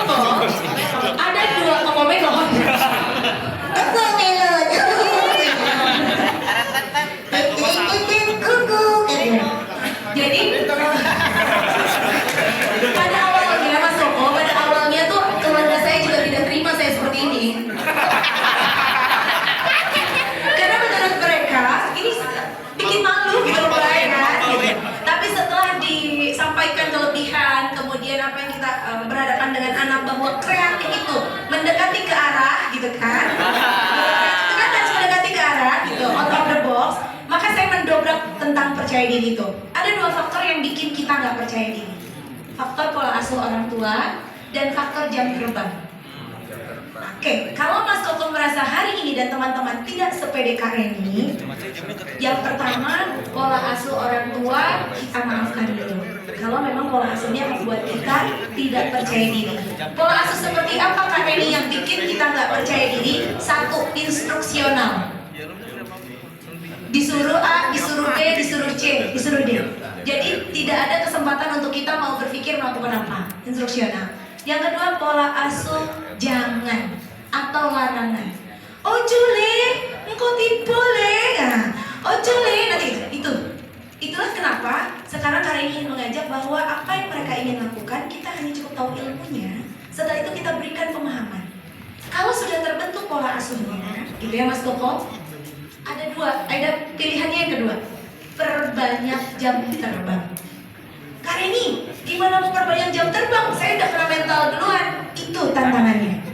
Koko, ada dua Koko Melon. Koko Melon. Jadi pada awalnya Mas Koko, pada awalnya tuh keluarga saya juga tidak terima saya seperti ini. Karena menurut mereka ini bikin malu gitu kan. Tapi setelah disampaikan kelebihan, kemudian apa yang kita berhadapan dengan anak bahwa kreatif itu mendekati ke arah gitu kan. Itu kan harus mendekati ke arah gitu, out of the box. Maka saya mendobrak tentang percaya diri itu. Ada dua faktor yang bikin kita nggak percaya diri. Faktor pola asuh orang tua dan faktor jam terbang. Oke, kalau Mas Koko merasa hari ini dan teman-teman tidak sepede ini, yang pertama pola asuh orang tua kita maafkan dulu. Kalau memang pola asuhnya membuat kita tidak percaya diri. Pola asuh seperti apa Kak Eni yang bikin kita nggak percaya diri? Satu, instruksional. Disuruh A, disuruh B, disuruh C, disuruh D. Jadi tidak ada kesempatan untuk kita mau berpikir melakukan apa. Instruksional. Yang kedua, pola asuh jangan atau larangan. Oh Jule, engkau tidak boleh. Nah, oh Jule, nanti itu. Itulah kenapa sekarang Kak ingin mengajak bahwa apa yang mereka ingin lakukan kita hanya cukup tahu ilmunya. Setelah itu kita berikan pemahaman. Kalau sudah terbentuk pola asuhnya, gitu ya Mas Koko. Ada dua, ada pilihannya yang kedua. Perbanyak jam terbang. Kak ini gimana mau perbanyak jam terbang? Saya udah kena mental duluan. Itu tantangannya.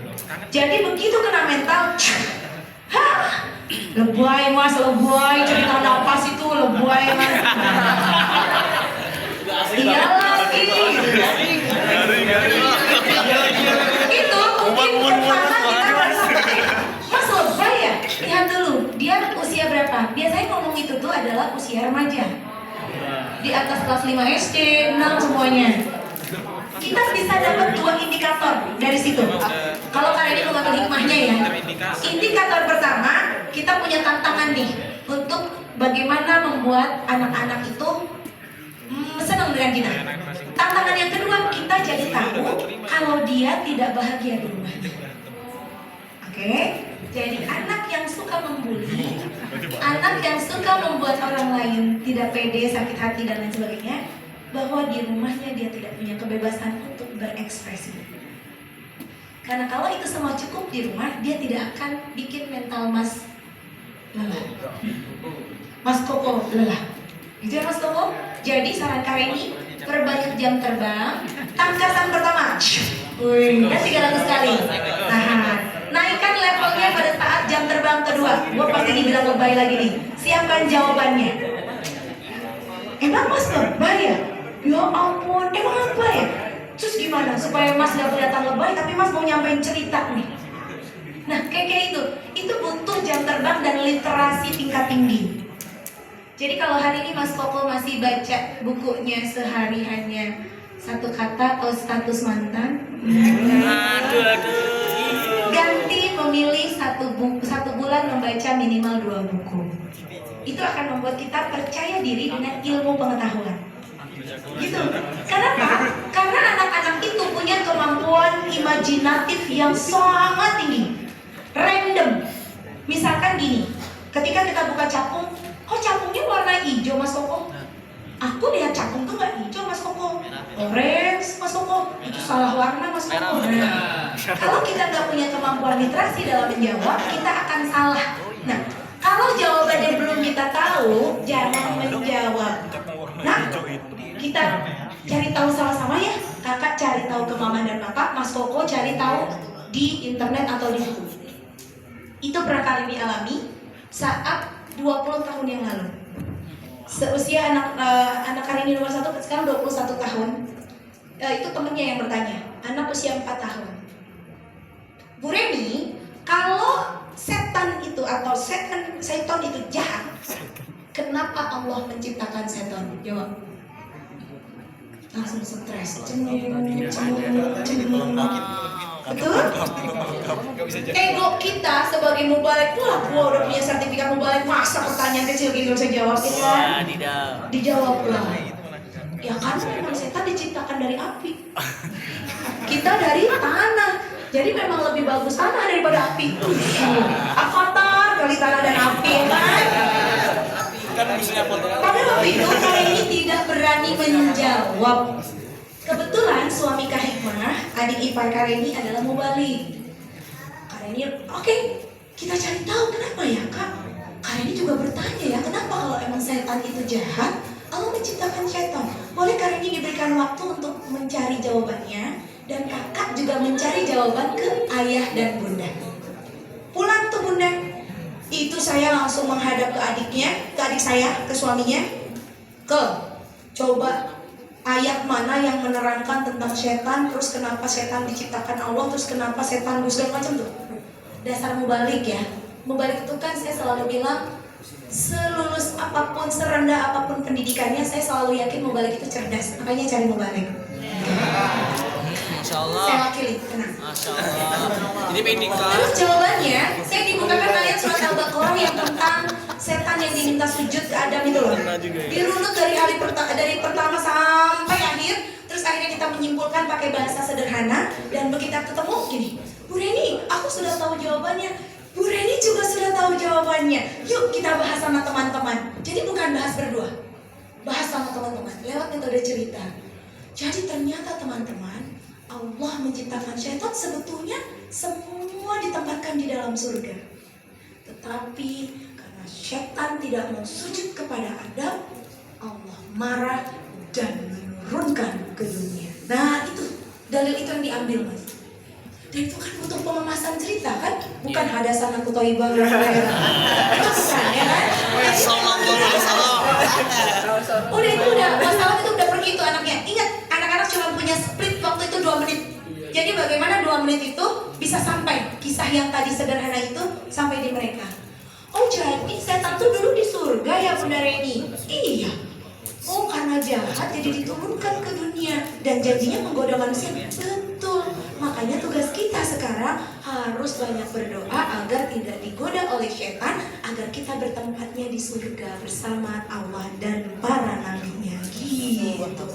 Jadi begitu kena mental, lebay mas, lebay. Cerita napas itu lebay mas. Iya lagi. Itu mungkin pertama kita merasa mas lebay ya. Lihat dulu, dia usia berapa? Biasanya ngomong itu tuh adalah usia remaja. Di atas kelas 5 SD, 6 semuanya. Kita bisa dapat dua indikator dari situ. Kalau kalian ini mengambil hikmahnya ya. Indikator pertama, kita punya tantangan nih untuk bagaimana membuat anak-anak itu senang dengan kita. Tantangan yang kedua, kita jadi tahu kalau dia tidak bahagia di rumah. Oke? Jadi anak yang suka membuli, anak yang suka membuat orang lain tidak pede, sakit hati dan lain sebagainya, bahwa di rumahnya dia tidak punya kebebasan untuk berekspresi. Karena kalau itu semua cukup di rumah, dia tidak akan bikin mental Mas lelah. Mas Koko lelah. Gitu ya Mas Koko? Jadi saran Kak ini, perbanyak jam terbang. Tangkasan pertama, wih, kan 300 kali. Nah, naikkan levelnya pada saat jam terbang kedua. Gue pasti dibilang lebay lagi nih. Siapkan jawabannya. Emang Mas lebay ya? Ya ampun, emang lebay ya? Terus gimana supaya Mas gak kelihatan lebay tapi Mas mau nyampein cerita nih? Nah kayak itu butuh jam terbang dan literasi tingkat tinggi. Jadi kalau hari ini Mas Koko masih baca bukunya sehari hanya satu kata atau status mantan, ganti memilih satu bulan membaca minimal 2 buku. Itu akan membuat kita percaya diri dengan ilmu pengetahuan. Gitu. Kenapa? Karena anak-anak itu punya kemampuan imajinatif yang sangat tinggi. Random. Misalkan gini, ketika kita buka capung, kok capungnya warna hijau Mas Koko? Aku lihat capung tuh nggak hijau Mas Koko, orange Mas Koko. Itu salah warna Mas Koko. Nah, kalau kita nggak punya kemampuan literasi dalam menjawab, kita akan salah. Nah, kalau jawabannya belum kita tahu, jangan menjawab. Nah, kita cari tahu sama-sama ya. Kakak cari tahu ke mama dan papa, Mas Koko cari tahu di internet atau di buku. Itu pernah kami alami saat 20 tahun yang lalu. Seusia anak Karini nomor 1 sekarang 21 tahun. Itu temennya yang bertanya, anak usia 4 tahun. Bu Reni, kalau setan itu atau setan itu jahat, kenapa Allah menciptakan setan? Jawab. Langsung stres, cengeng. Betul? Ego kita sebagai mubalik pula, gua udah punya sertifikat mubalik, masa pertanyaan kecil gitu saya jawabin kan? Dijawab lah. Ya kan memang setan diciptakan dari api. Kita dari tanah. Jadi memang lebih bagus tanah daripada api. Avatar kali tanah dan api, ya kan? Pada waktu itu Kareni tidak berani menjawab. Kebetulan suami Kak Hikmah, adik ipar Kareni adalah mubalik. Kareni, oke, kita cari tahu kenapa ya Kak. Kareni juga bertanya ya, kenapa kalau emang setan itu jahat, Allah menciptakan setan. Boleh Kareni diberikan waktu untuk mencari jawabannya, dan kakak juga mencari jawaban ke ayah dan bunda. Pulang tuh bunda, itu saya langsung menghadap ke adiknya, ke adik saya, ke suaminya. Coba ayat mana yang menerangkan tentang setan, terus kenapa setan diciptakan Allah, terus kenapa setan segala macam tuh. Dasar mubalik ya. Mubalik itu kan saya selalu bilang, selulus apapun, serendah apapun pendidikannya, saya selalu yakin mubalik itu cerdas. Makanya cari mubalik. Masya Allah. Saya wakili, tenang. Masya Allah. Jadi Medika. Terus jawabannya, saya dibukakan ayat surat Al-Baqarah yang tentang setan yang diminta sujud ke Adam itu loh. Dirunut dari pertama sampai akhir. Terus akhirnya kita menyimpulkan pakai bahasa sederhana. Dan begitu ketemu gini, Bu Reni, aku sudah tahu jawabannya. Bu Reni juga sudah tahu jawabannya. Yuk kita bahas sama teman-teman. Jadi bukan bahas berdua, bahas sama teman-teman lewat metode cerita. Jadi ternyata teman-teman, Allah menciptakan syaitan sebetulnya semua ditempatkan di dalam surga. Tetapi karena syaitan tidak mau sujud kepada Adam, Allah marah dan menurunkan ke dunia. Nah itu, dalil itu yang diambil mas. Dan itu kan butuh pememasan cerita kan? Bukan hadasan aku toibah. Itu bukan ya kan? Udah itu udah, masalah itu udah pergi tuh anaknya. Ingat, anak-anak cuma punya split waktu itu 2 menit. Jadi bagaimana 2 menit itu bisa sampai kisah yang tadi sederhana itu sampai di mereka. Oh jadi setan tuh dulu di surga ya Bunda Reni? Iya. Oh karena jahat jadi diturunkan ke dunia dan janjinya menggoda manusia. Betul. Makanya tugas kita sekarang harus banyak berdoa agar tidak digoda oleh setan, agar kita bertempatnya di surga bersama Allah dan para nabinya gitu.